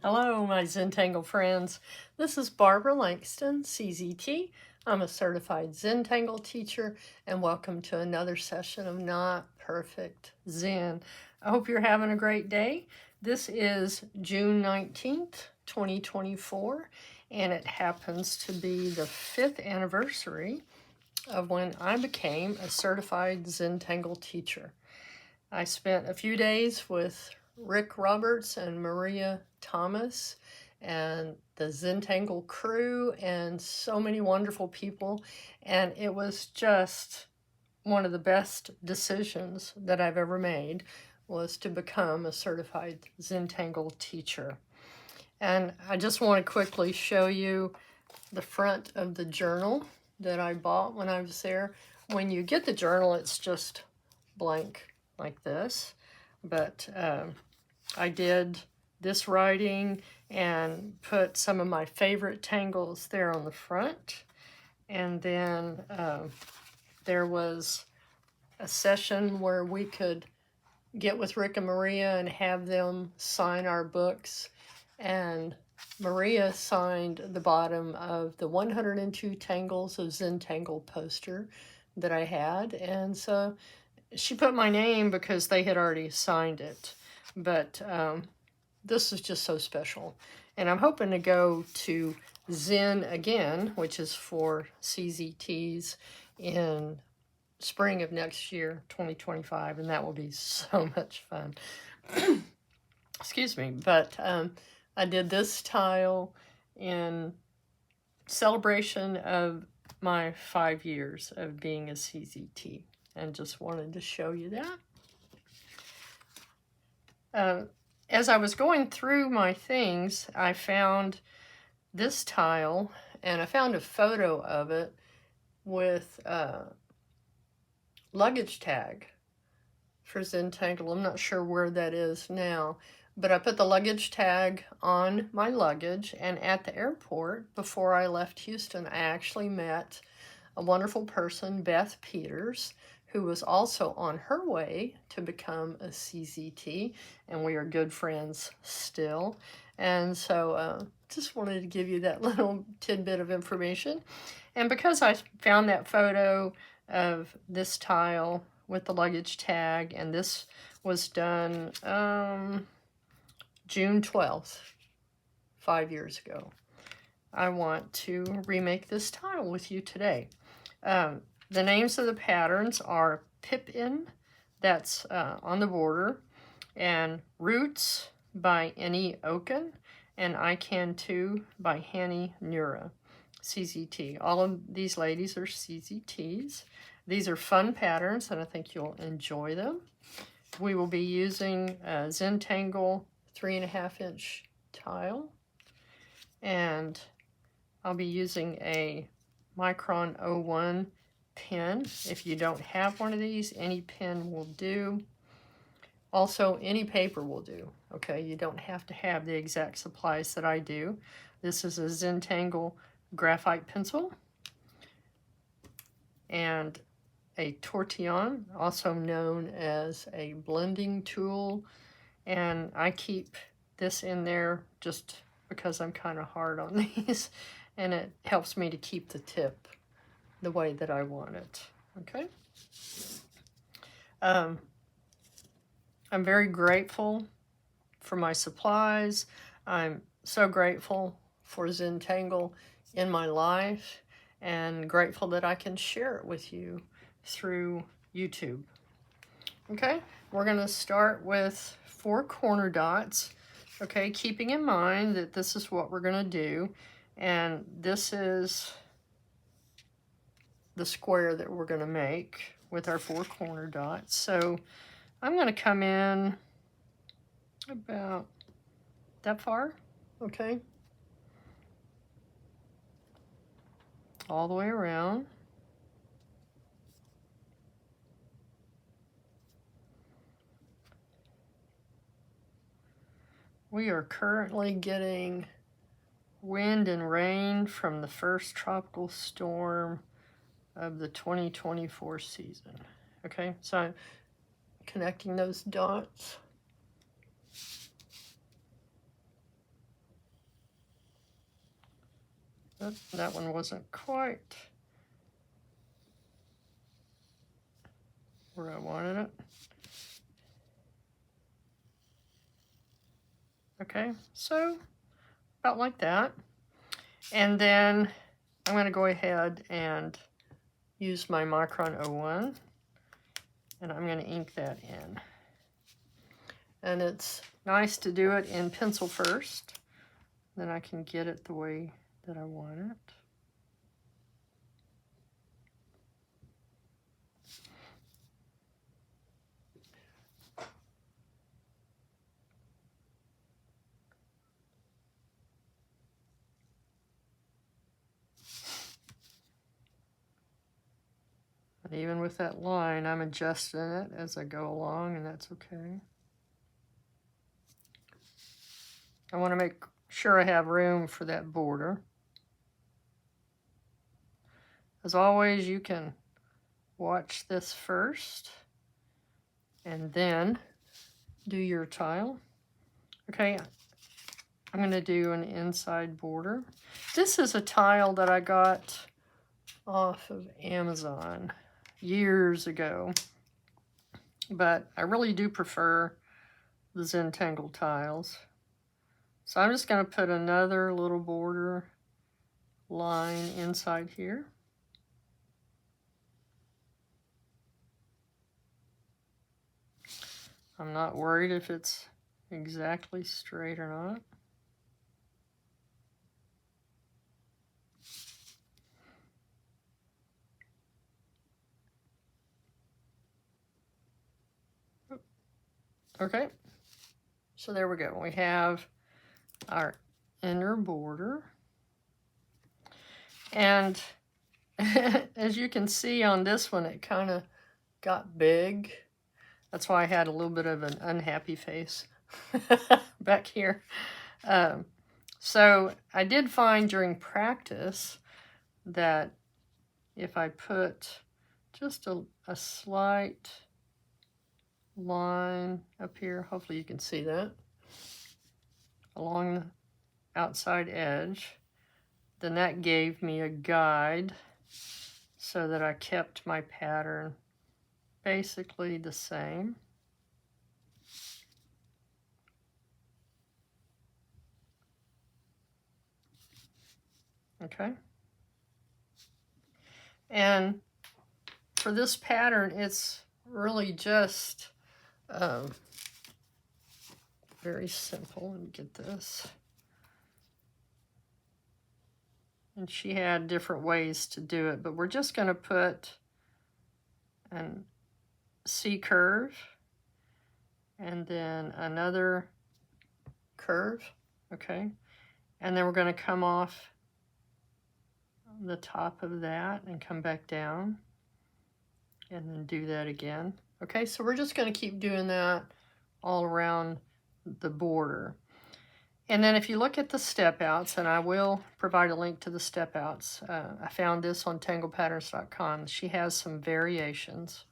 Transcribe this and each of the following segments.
Hello, my Zentangle friends. This is Barbara Langston, CZT. I'm a Certified Zentangle Teacher, and welcome to another session of Not Perfect Zen. I hope you're having a great day. This is June 19th, 2024, and it happens to be the 5th anniversary of when I became a Certified Zentangle Teacher. I spent a few days with Rick Roberts and Maria Thomas and the Zentangle crew and so many wonderful people, and it was just one of the best decisions that I've ever made was to become a certified Zentangle teacher. And I just want to quickly show you the front of the journal that I bought when I was there. When you get the journal, it's just blank like this, but I did this writing and put some of my favorite tangles there on the front, and then there was a session where we could get with Rick and Maria and have them sign our books, and Maria signed the bottom of the 102 Tangles of Zentangle poster that I had, and so she put my name because they had already signed it, but this is just so special. And I'm hoping to go to Zen again, which is for CZTs, in spring of next year, 2025, and that will be so much fun. Excuse me, but I did this tile in celebration of my 5 years of being a CZT. And just wanted to show you that. As I was going through my things, I found this tile, and I found a photo of it with luggage tag for Zentangle. I'm not sure where that is now, but I put the luggage tag on my luggage, and at the airport, before I left Houston, I actually met a wonderful person, Beth Peters, who was also on her way to become a CZT, and we are good friends still. And so just wanted to give you that little tidbit of information. And because I found that photo of this tile with the luggage tag, and this was done June 12th, 5 years ago, I want to remake this tile with you today. The names of the patterns are Pip-in, that's on the border, and Ruutz by Eni Oken, and Icantoo by Eni Oken, CZT. All of these ladies are CZTs. These are fun patterns, and I think you'll enjoy them. We will be using a Zentangle 3.5-inch tile, and I'll be using a Micron 01 pen. If you don't have one of these, any pen will do. Also, any paper will do. Okay, you don't have to have the exact supplies that I do. This is a Zentangle graphite pencil and a tortillon, also known as a blending tool. And I keep this in there just because I'm kind of hard on these, and it helps me to keep the tip the way that I want it. Okay. I'm very grateful for my supplies. I'm so grateful for Zentangle in my life, and grateful that I can share it with you through YouTube. Okay, we're going to start with 4 corner dots. Okay, keeping in mind that this is what we're going to do, and this is the square that we're going to make with our 4 corner dots. So I'm going to come in about that far, okay, all the way around. We are currently getting wind and rain from the first tropical storm of the 2024 season. Okay, so I'm connecting those dots. That one wasn't quite where I wanted it. Okay, so about like that. And then I'm going to go ahead and use my Micron 01, and I'm going to ink that in. And it's nice to do it in pencil first, then I can get it the way that I want it. And even with that line, I'm adjusting it as I go along, and that's okay. I want to make sure I have room for that border. As always, you can watch this first and then do your tile. Okay, I'm going to do an inside border. This is a tile that I got off of Amazon years ago, but I really do prefer the Zentangle tiles. So I'm just going to put another little border line inside here. I'm not worried if it's exactly straight or not. Okay, so there we go. We have our inner border. And as you can see on this one, it kind of got big. That's why I had a little bit of an unhappy face back here. So I did find during practice that if I put just a slight line up here, hopefully you can see that, along the outside edge, then that gave me a guide so that I kept my pattern basically the same. Okay. And for this pattern, it's really just very simple. Let me get this. And she had different ways to do it, but we're just going to put an C curve and then another curve, okay? And then we're going to come off the top of that and come back down and then do that again. Okay, so we're just going to keep doing that all around the border. And then if you look at the step outs, and I will provide a link to the step outs, I found this on tanglepatterns.com. She has some variations.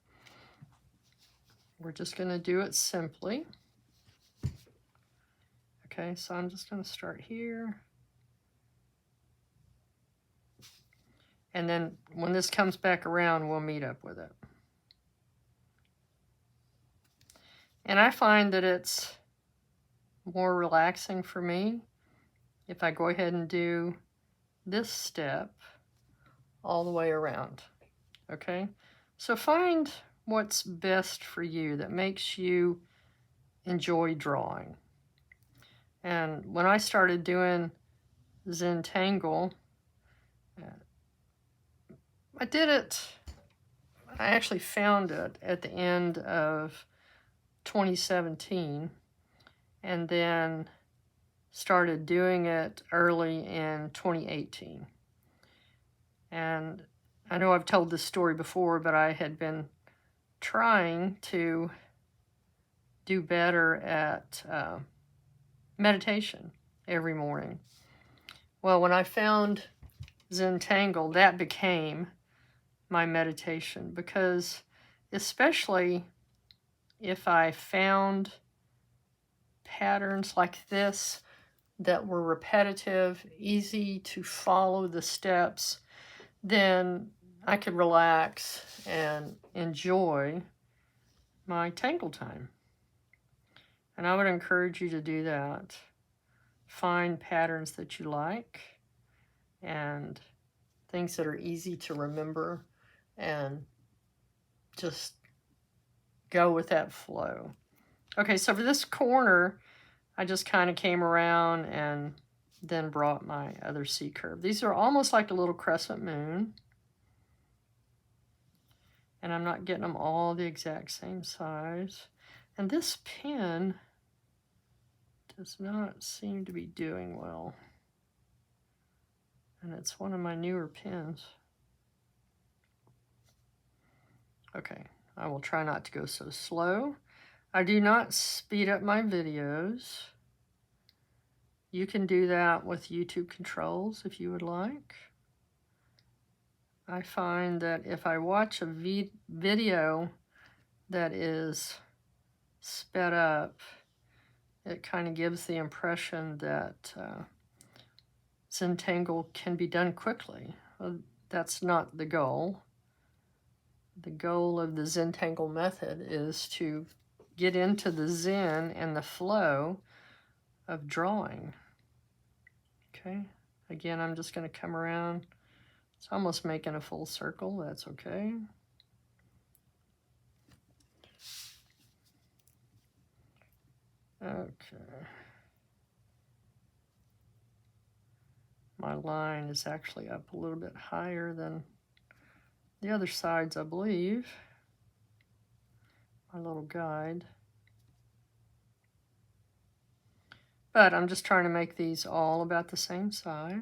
We're just going to do it simply. Okay, so I'm just going to start here. And then when this comes back around, we'll meet up with it. And I find that it's more relaxing for me if I go ahead and do this step all the way around. Okay, so find what's best for you that makes you enjoy drawing. And when I started doing Zentangle, I actually found it at the end of 2017 and then started doing it early in 2018. And I know I've told this story before, but I had been trying to do better at meditation every morning. Well, when I found Zentangle, that became my meditation, because especially if I found patterns like this that were repetitive, easy to follow the steps, then I could relax and enjoy my tangle time. And I would encourage you to do that. Find patterns that you like and things that are easy to remember, and just go with that flow. Okay, so for this corner, I just kind of came around and then brought my other C curve. These are almost like a little crescent moon. And I'm not getting them all the exact same size. And this pen does not seem to be doing well. And it's one of my newer pens. Okay, I will try not to go so slow. I do not speed up my videos. You can do that with YouTube controls if you would like. I find that if I watch a video that is sped up, it kind of gives the impression that Zentangle can be done quickly. Well, that's not the goal. The goal of the Zentangle method is to get into the zen and the flow of drawing. Okay, again, I'm just going to come around. It's almost making a full circle. That's okay. Okay. My line is actually up a little bit higher than the other sides, I believe. My little guide. But I'm just trying to make these all about the same size.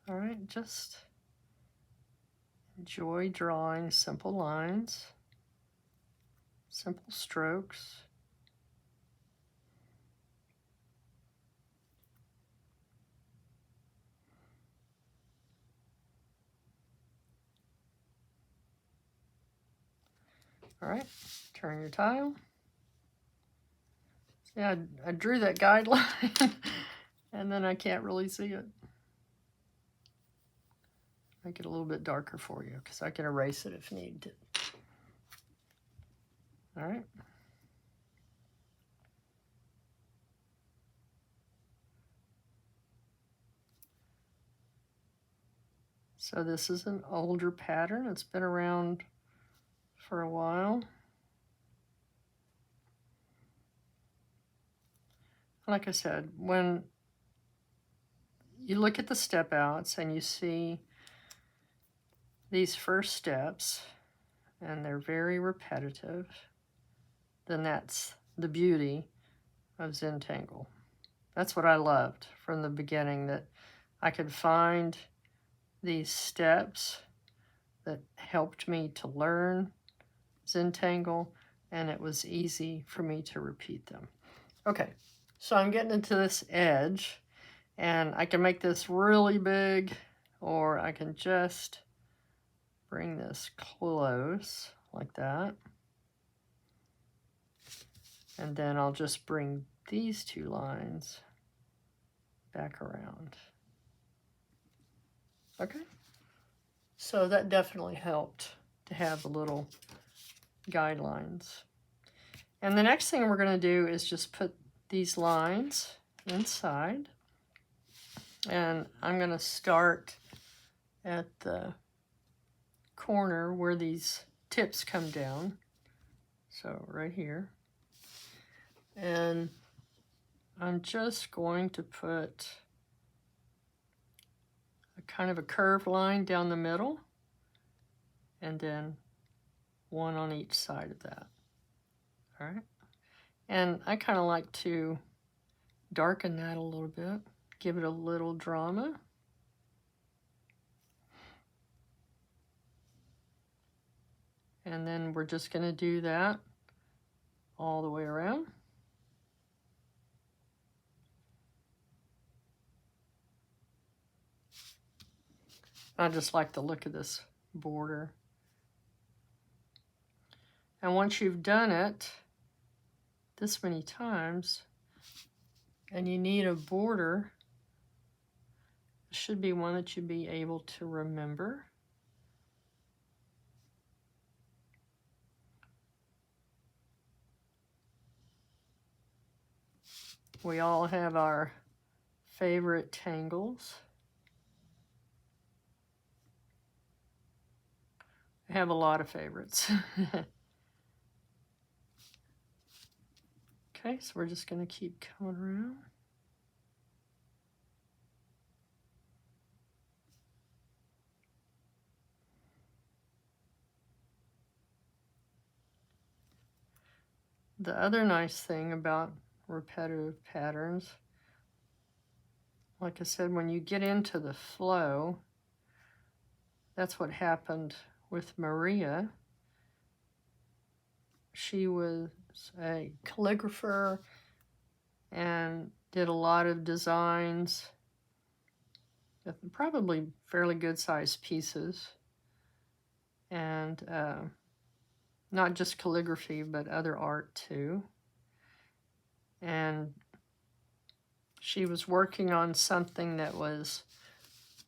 All right, just enjoy drawing simple lines, simple strokes. All right, turn your tile. Yeah, I drew that guideline and then I can't really see it. Make it a little bit darker for you because I can erase it if needed. All right. So this is an older pattern. It's been around for a while. Like I said, when you look at the step outs and you see these first steps and they're very repetitive, then that's the beauty of Zentangle. That's what I loved from the beginning, that I could find these steps that helped me to learn Zentangle, and it was easy for me to repeat them. Okay, so I'm getting into this edge, and I can make this really big, or I can just bring this close like that. And then I'll just bring these two lines back around. Okay, so that definitely helped to have the little guidelines. And the next thing we're going to do is just put these lines inside. And I'm going to start at the corner where these tips come down. So right here. And I'm just going to put a kind of a curved line down the middle, and then one on each side of that. All right. And I kind of like to darken that a little bit, give it a little drama. And then we're just going to do that all the way around. I just like the look of this border. And once you've done it this many times, and you need a border, it should be one that you'd be able to remember. We all have our favorite tangles. I have a lot of favorites. Okay, so we're just going to keep coming around. The other nice thing about repetitive patterns, like I said, when you get into the flow, that's what happened with Maria. She was a calligrapher and did a lot of designs, probably fairly good sized pieces, and not just calligraphy, but other art too. And she was working on something that was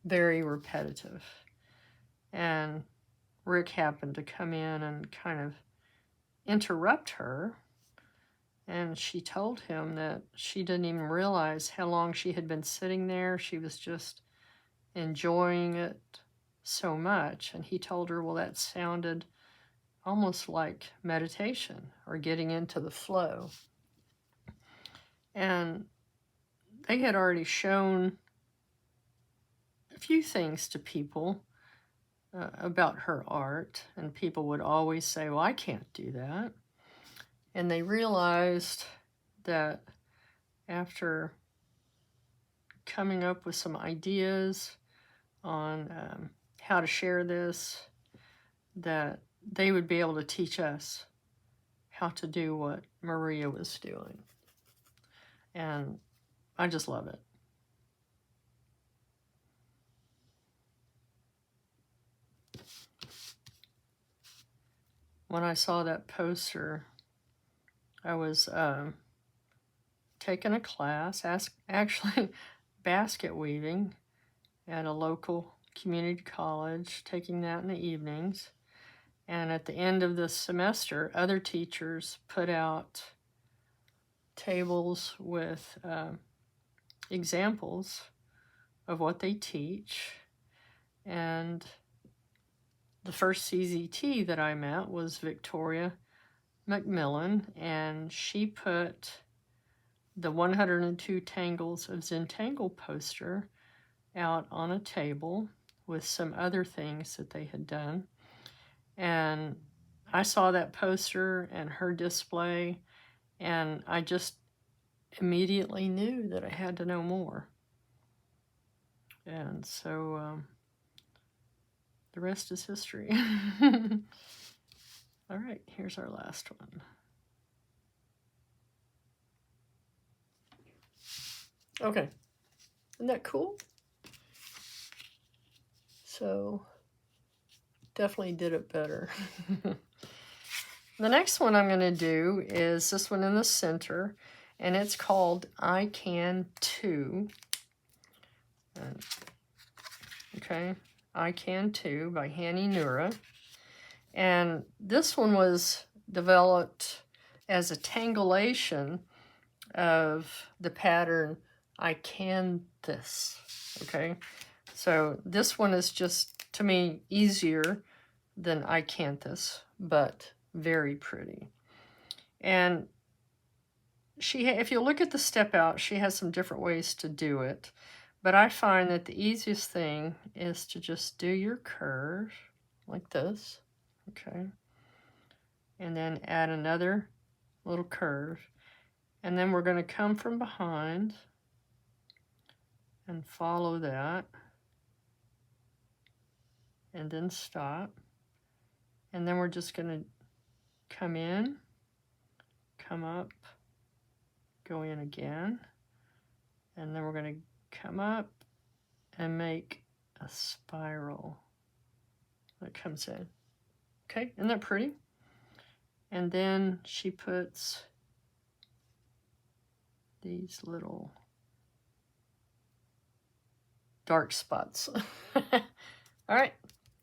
very repetitive. And Rick happened to come in and kind of interrupt her. And she told him that she didn't even realize how long she had been sitting there. She was just enjoying it so much. And he told her, well, that sounded almost like meditation or getting into the flow. And they had already shown a few things to people about her art, and people would always say, well, I can't do that. And they realized that after coming up with some ideas on how to share this, that they would be able to teach us how to do what Maria was doing. And I just love it. When I saw that poster, I was taking a class, actually basket weaving at a local community college, taking that in the evenings. And at the end of the semester, other teachers put out tables with examples of what they teach. And the first CZT that I met was Victoria Macmillan, and she put the 102 Tangles of Zentangle poster out on a table with some other things that they had done. And I saw that poster and her display, and I just immediately knew that I had to know more. And so the rest is history. All right, here's our last one. Okay, isn't that cool? So definitely did it better. The next one I'm going to do is this one in the center, and it's called Icantoo. Okay, Icantoo by Hani Nura. And this one was developed as a tangulation of the pattern Icanthus. Okay, so this one is just, to me, easier than Icanthus, but very pretty. And if you look at the step out, she has some different ways to do it. But I find that the easiest thing is to just do your curve like this. Okay. And then add another little curve. And then we're going to come from behind and follow that. And then stop. And then we're just going to come in, come up, go in again. And then we're going to come up and make a spiral that comes in. Okay, isn't that pretty? And then she puts these little dark spots. All right,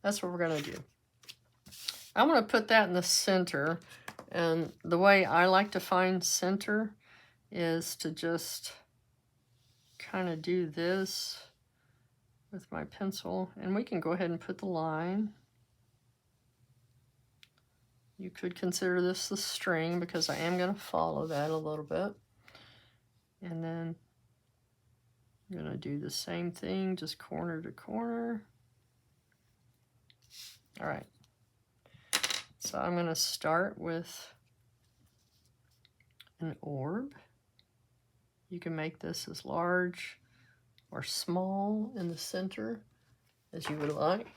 that's what we're gonna do. I'm gonna put that in the center, and the way I like to find center is to just kind of do this with my pencil, and we can go ahead and put the line. You could consider this the string because I am going to follow that a little bit. And then I'm going to do the same thing, just corner to corner. All right. So I'm going to start with an orb. You can make this as large or small in the center as you would like.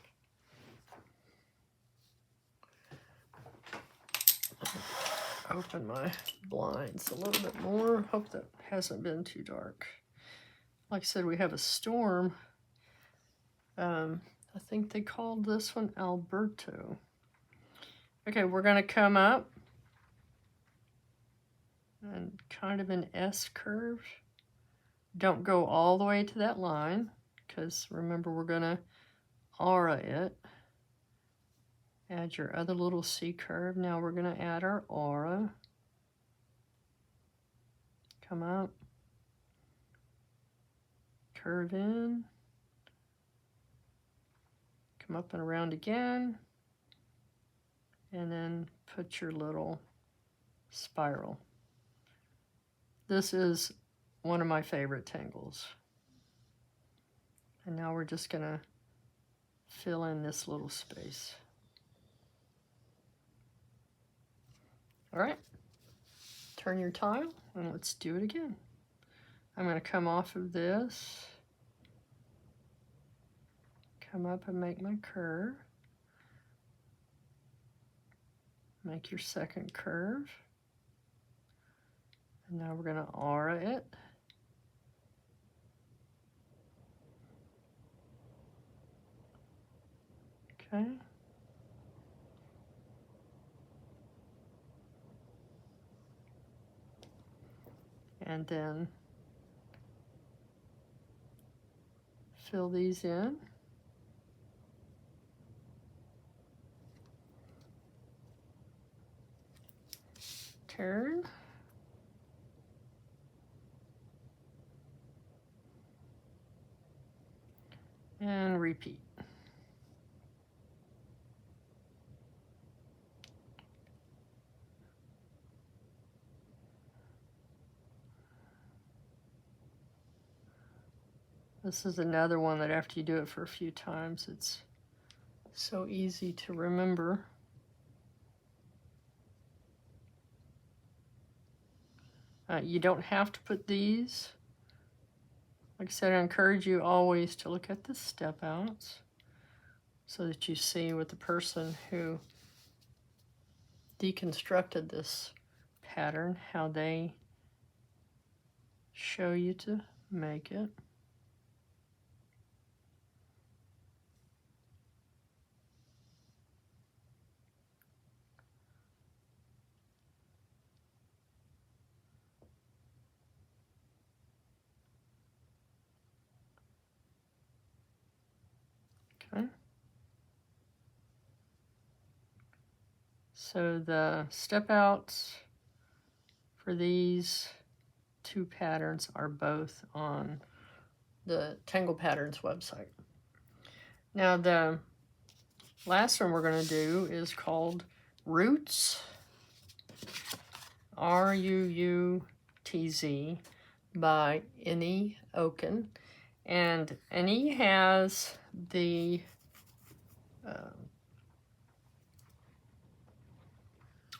Open my blinds a little bit more. Hope that hasn't been too dark. Like I said, we have a storm. I think they called this one Alberto. Okay, we're going to come up and kind of an S curve. Don't go all the way to that line, because remember, we're going to aura it. Add your other little C curve. Now we're going to add our aura. Come up. Curve in. Come up and around again. And then put your little spiral. This is one of my favorite tangles. And now we're just going to fill in this little space. All right, turn your tile and let's do it again. I'm going to come off of this, come up and make my curve. Make your second curve. And now we're going to aura it. Okay. And then fill these in. Turn. And repeat. This is another one that after you do it for a few times, it's so easy to remember. You don't have to put these. Like I said, I encourage you always to look at the step outs so that you see what the person who deconstructed this pattern, how they show you to make it. Okay. So the step outs for these two patterns are both on the Tangle Patterns website. Now the last one we're going to do is called Ruutz, R-U-U-T-Z, by Eni Oken. And Eni has the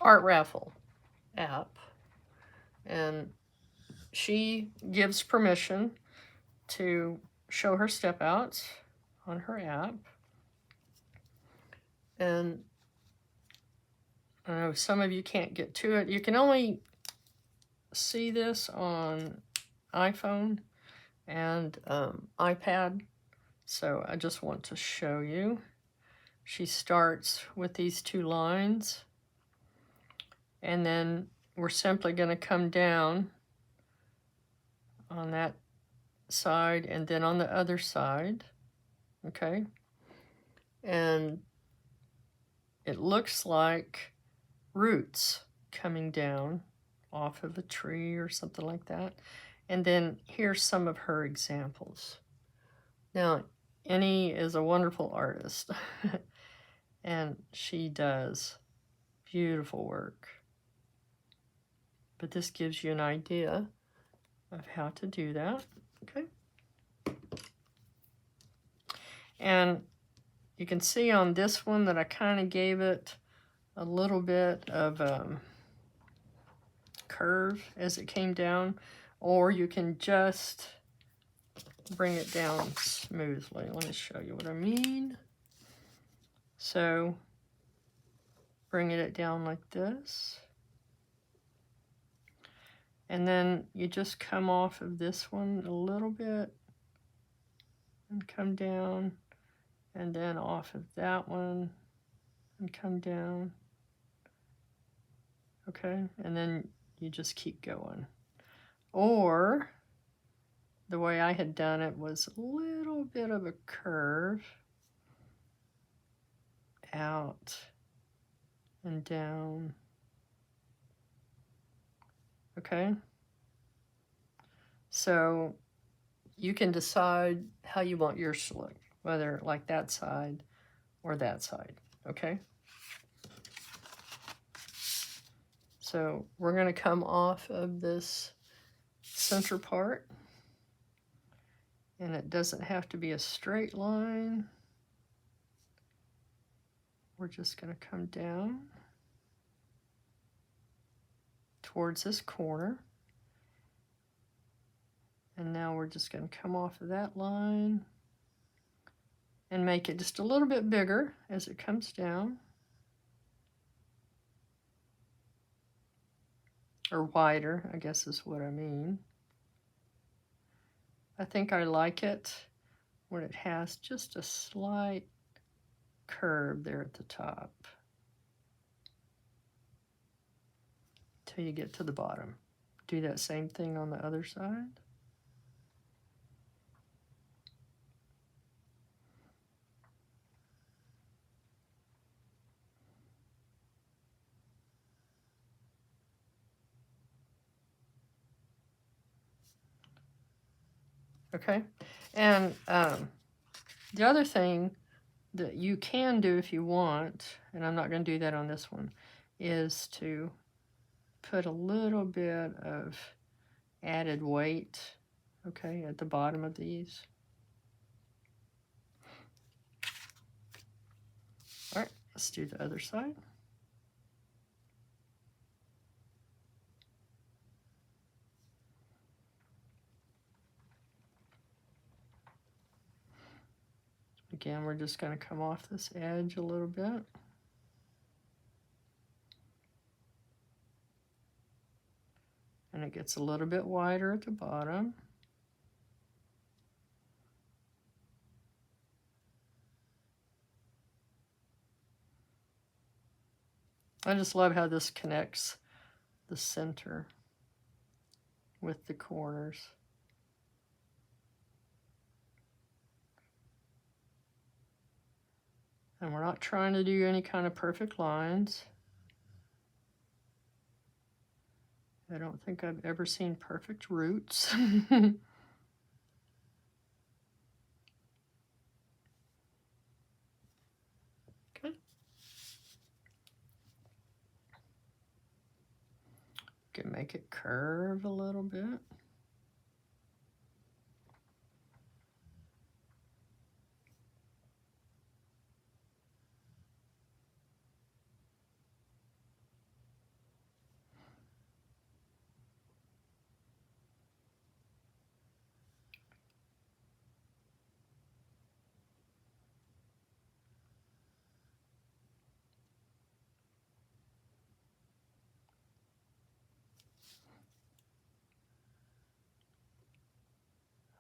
Art Raffle app, and she gives permission to show her step outs on her app. And I know some of you can't get to it. You can only see this on iPhone and iPad. So I just want to show you. She starts with these two lines, and then we're simply going to come down on that side and then on the other side, okay? And it looks like roots coming down off of a tree or something like that. And then here's some of her examples. Now, Eni is a wonderful artist, and she does beautiful work. But this gives you an idea of how to do that, okay? And you can see on this one that I kind of gave it a little bit of curve as it came down, or you can just bring it down smoothly. Let me show you what I mean. So, bringing it down like this. And then you just come off of this one a little bit and come down, and then off of that one and come down. Okay, and then you just keep going. Or the way I had done it was a little bit of a curve out and down. Okay, so you can decide how you want yours to look, whether like that side or that side, okay? So we're going to come off of this center part, and it doesn't have to be a straight line. We're just going to come down towards this corner. And now we're just going to come off of that line and make it just a little bit bigger as it comes down. Or wider, I guess is what I mean. I think I like it when it has just a slight curve there at the top till you get to the bottom. Do that same thing on the other side. Okay, and the other thing that you can do if you want, and I'm not going to do that on this one, is to put a little bit of added weight, okay, at the bottom of these. All right, let's do the other side. Again, we're just going to come off this edge a little bit. And it gets a little bit wider at the bottom. I just love how this connects the center with the corners. And we're not trying to do any kind of perfect lines. I don't think I've ever seen perfect roots. Okay. Can make it curve a little bit.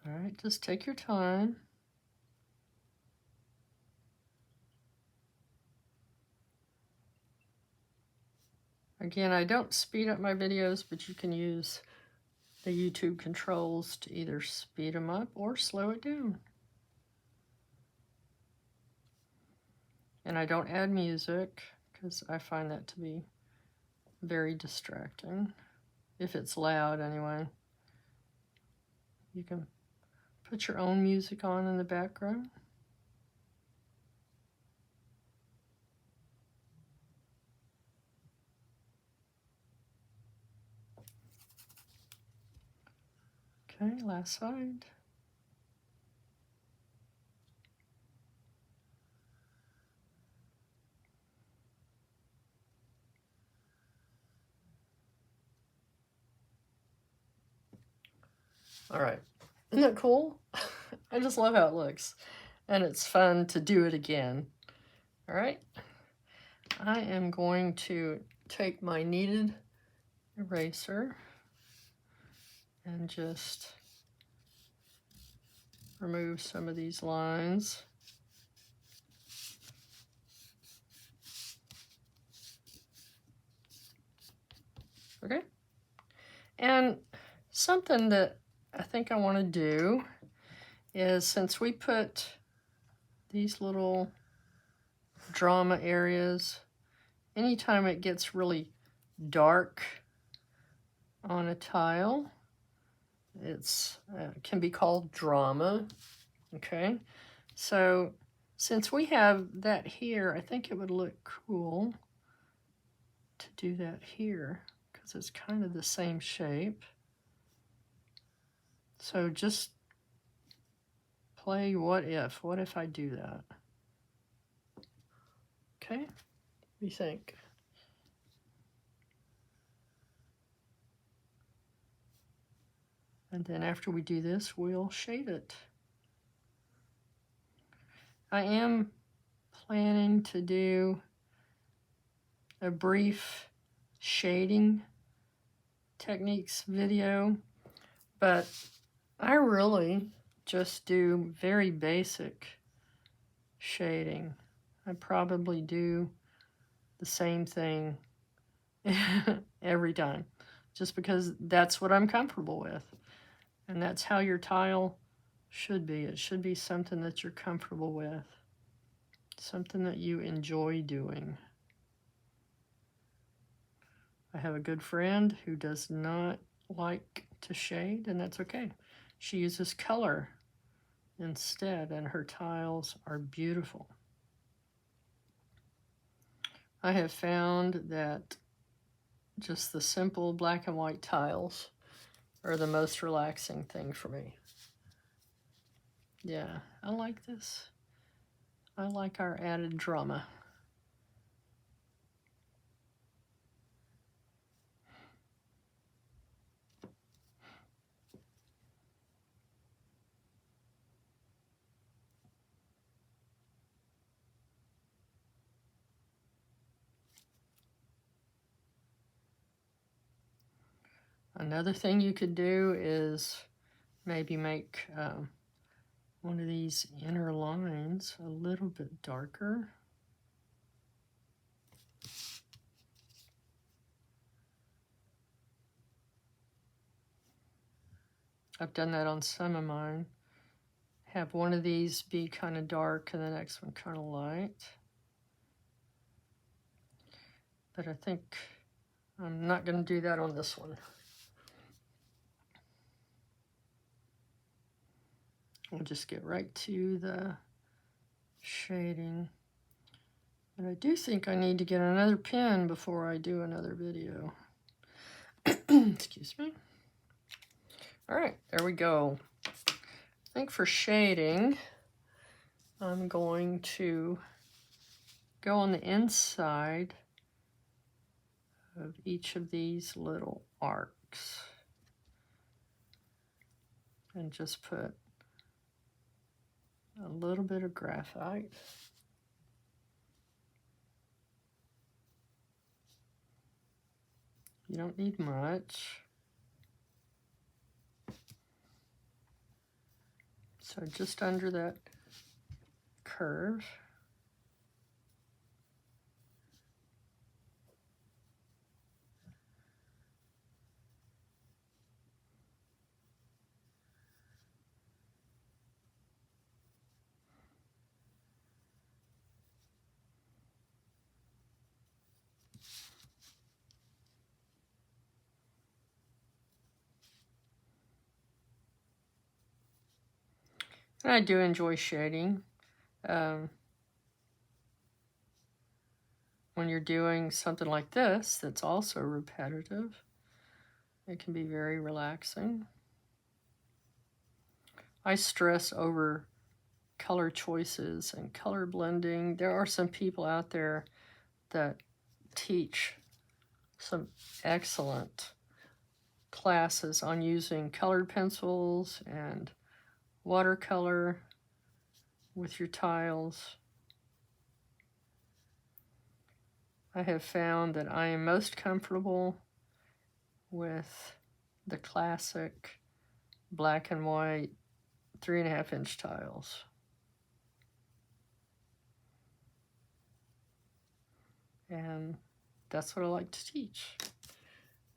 All right, just take your time. Again, I don't speed up my videos, but you can use the YouTube controls to either speed them up or slow it down. And I don't add music because I find that to be very distracting. If it's loud anyway. You can put your own music on in the background. Okay, last side. All right, isn't that cool? I just love how it looks, and it's fun to do it again. All right, I am going to take my kneaded eraser and just remove some of these lines. Okay, and something that I think I want to do is, since we put these little drama areas, anytime it gets really dark on a tile, it's can be called drama. Okay, so since we have that here, I think it would look cool to do that here because it's kind of the same shape. So just play what if I do that? Okay, what do you think? And then after we do this, we'll shade it. I am planning to do a brief shading techniques video, but I really just do very basic shading. I probably do the same thing every time, just because that's what I'm comfortable with. And that's how your tile should be. It should be something that you're comfortable with, something that you enjoy doing. I have a good friend who does not like to shade, and that's okay. She uses color instead, and her tiles are beautiful. I have found that just the simple black and white tiles are the most relaxing thing for me. Yeah, I like this. I like our added drama. Another thing you could do is maybe make one of these inner lines a little bit darker. I've done that on some of mine. Have one of these be kind of dark and the next one kind of light. But I think I'm not going to do that on this one. We'll just get right to the shading. But I do think I need to get another pen before I do another video. Excuse me. All right, there we go. I think for shading, I'm going to go on the inside of each of these little arcs and just put a little bit of graphite. You don't need much. So just under that curve. And I do enjoy shading. When you're doing something like this that's also repetitive, it can be very relaxing. I stress over color choices and color blending. There are some people out there that teach some excellent classes on using colored pencils and watercolor with your tiles. I have found that I am most comfortable with the classic black and white 3.5 inch tiles. And that's what I like to teach.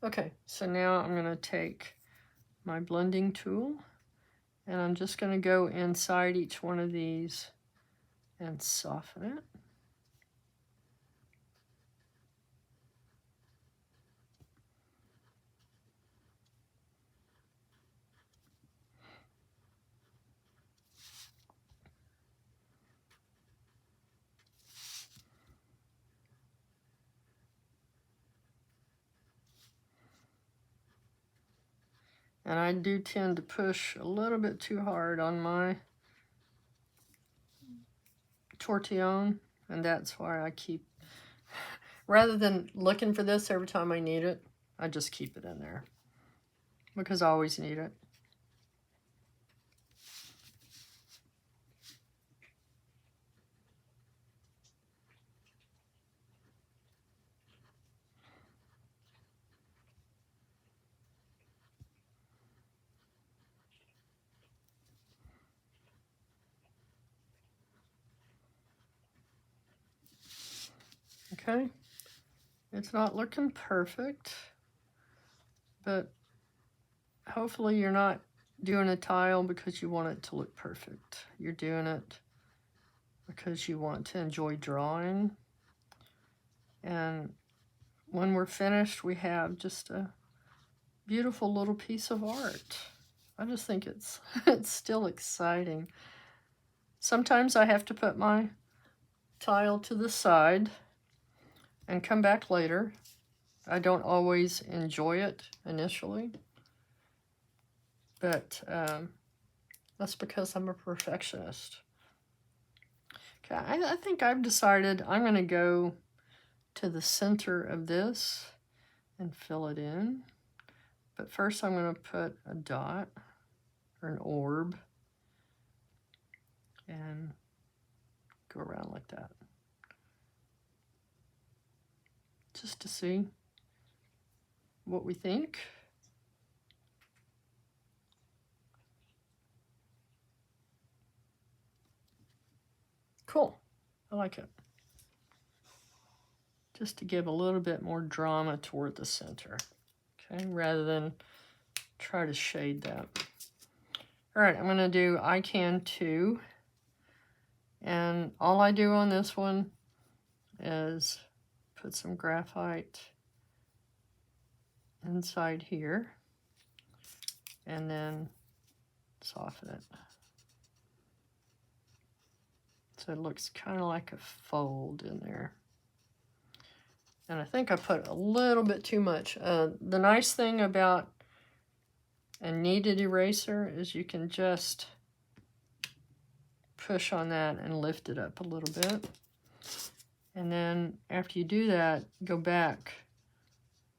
Okay, so now I'm going to take my blending tool and I'm just going to go inside each one of these and soften it. And I do tend to push a little bit too hard on my tortillon, and that's why I keep, rather than looking for this every time I need it, I just keep it in there because I always need it. Okay, it's not looking perfect, but hopefully you're not doing a tile because you want it to look perfect. You're doing it because you want to enjoy drawing. And when we're finished, we have just a beautiful little piece of art. I just think it's still exciting. Sometimes I have to put my tile to the side and come back later. I don't always enjoy it initially, but that's because I'm a perfectionist. Okay, I think I've decided I'm going to go to the center of this and fill it in. But first I'm going to put a dot or an orb and go around like that. Just to see what we think. Cool. I like it. Just to give a little bit more drama toward the center. Okay, rather than try to shade that. All right, I'm going to do Icantoo. And all I do on this one is put some graphite inside here and then soften it. So it looks kind of like a fold in there. And I think I put a little bit too much. The nice thing about a kneaded eraser is you can just push on that and lift it up a little bit. And then after you do that, go back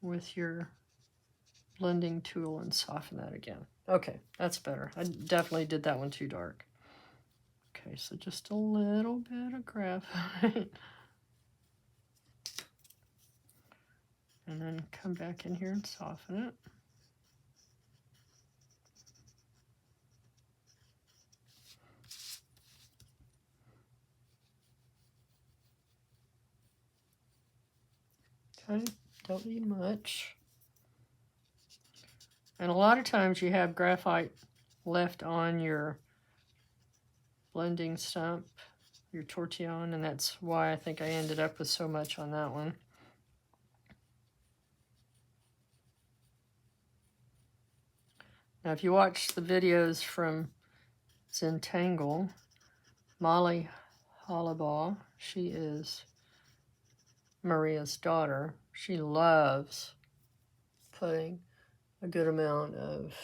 with your blending tool and soften that again. Okay, that's better. I definitely did that one too dark. Okay, so just a little bit of graphite. And then come back in here and soften it. Okay, don't need much. And a lot of times you have graphite left on your blending stump, your tortillon, and that's why I think I ended up with so much on that one. Now, if you watch the videos from Zentangle, Molly Hollabaugh. She is Maria's daughter. She loves putting a good amount of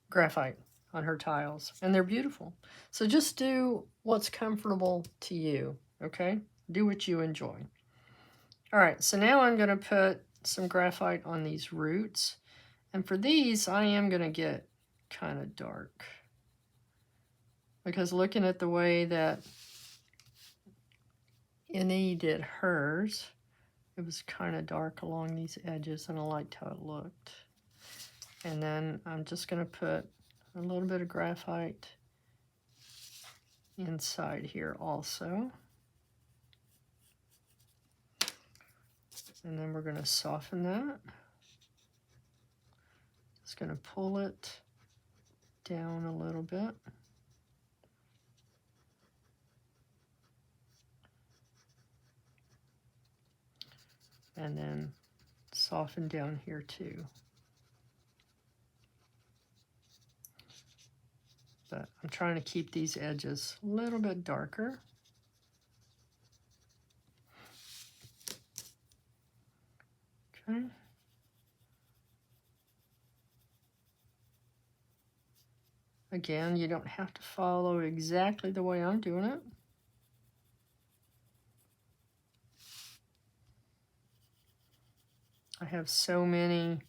graphite on her tiles, and they're beautiful. So just do what's comfortable to you, okay? Do what you enjoy. All right, so now I'm going to put some graphite on these roots. And for these, I am going to get kind of dark. Because looking at the way that Eni did hers, it was kind of dark along these edges, and I liked how it looked. And then I'm just going to put a little bit of graphite inside here also. And then we're going to soften that. Just going to pull it down a little bit. And then soften down here too. But I'm trying to keep these edges a little bit darker. Okay. Again, you don't have to follow exactly the way I'm doing it. I have so many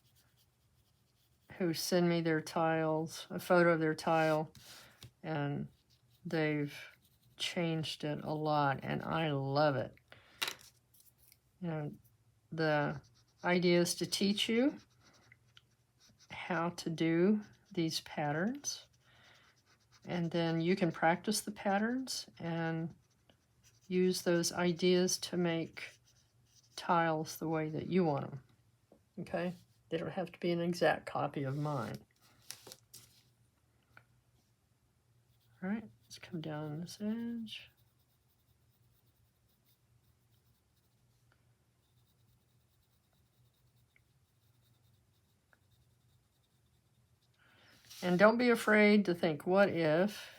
who send me their tiles, a photo of their tile, and they've changed it a lot, and I love it. You know, the idea is to teach you how to do these patterns, and then you can practice the patterns and use those ideas to make tiles the way that you want them. Okay? They don't have to be an exact copy of mine. All right, let's come down this edge. And don't be afraid to think, what if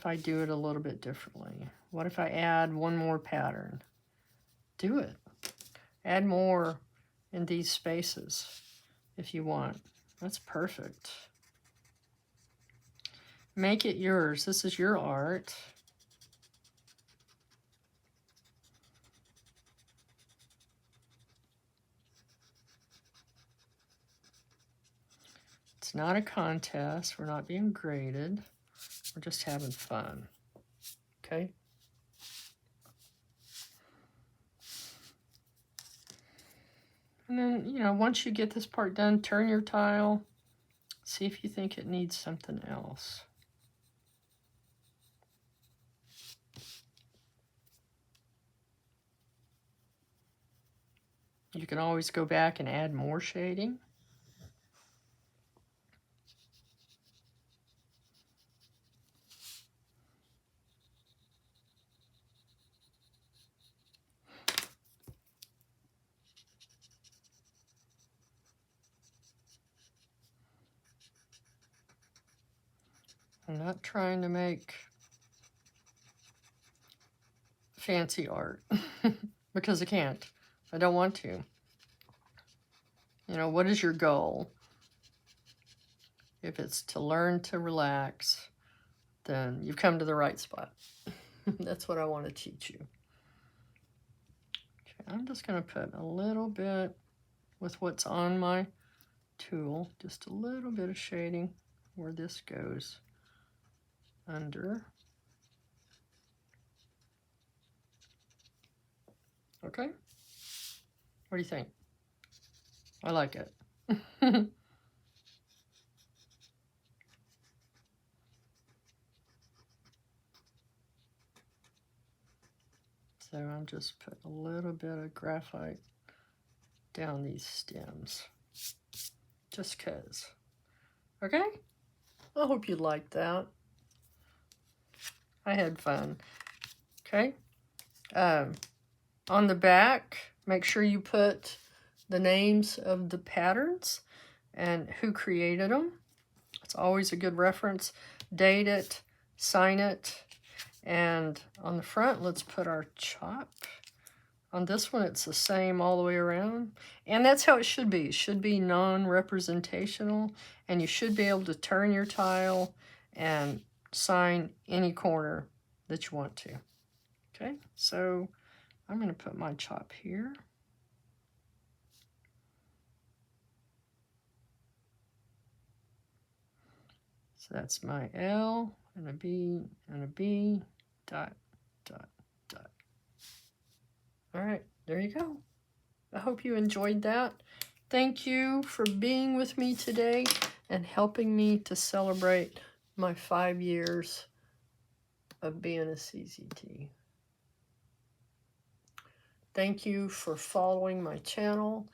I do it a little bit differently? What if I add one more pattern? Do it. Add more in these spaces if you want. That's perfect. Make it yours. This is your art. It's not a contest. We're not being graded. We're just having fun. Okay? And then, you know, once you get this part done, turn your tile. See if you think it needs something else. You can always go back and add more shading. I'm not trying to make fancy art because I can't. I don't want to. You know, what is your goal? If it's to learn to relax, then you've come to the right spot. That's what I want to teach you. Okay, I'm just going to put a little bit with what's on my tool, just a little bit of shading where this goes under. Okay? What do you think? I like it. So I'm just putting a little bit of graphite down these stems. Just 'cause. Okay? I hope you liked that. I had fun. Okay? On the back, make sure you put the names of the patterns and who created them. It's always a good reference. date it, sign it, and on the front, let's put our chop. On this one, it's the same all the way around. And that's how it should be. It should be non-representational, and you should be able to turn your tile and sign any corner that you want to. Okay, so I'm going to put my chop here. So that's my L and a B and a B, dot, dot, dot. All right, there you go. I hope you enjoyed that. Thank you for being with me today and helping me to celebrate my 5 years of being a CZT. Thank you for following my channel.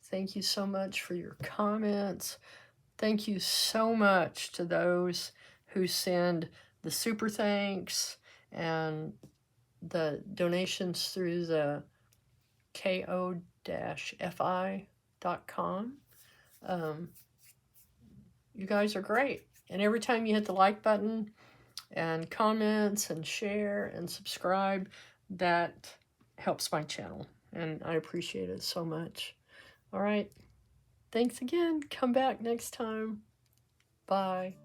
Thank you so much for your comments. Thank you so much to those who send the super thanks and the donations through the ko-fi.com. You guys are great. And every time you hit the like button and comments and share and subscribe, that helps my channel. And I appreciate it so much. All right. Thanks again. Come back next time. Bye.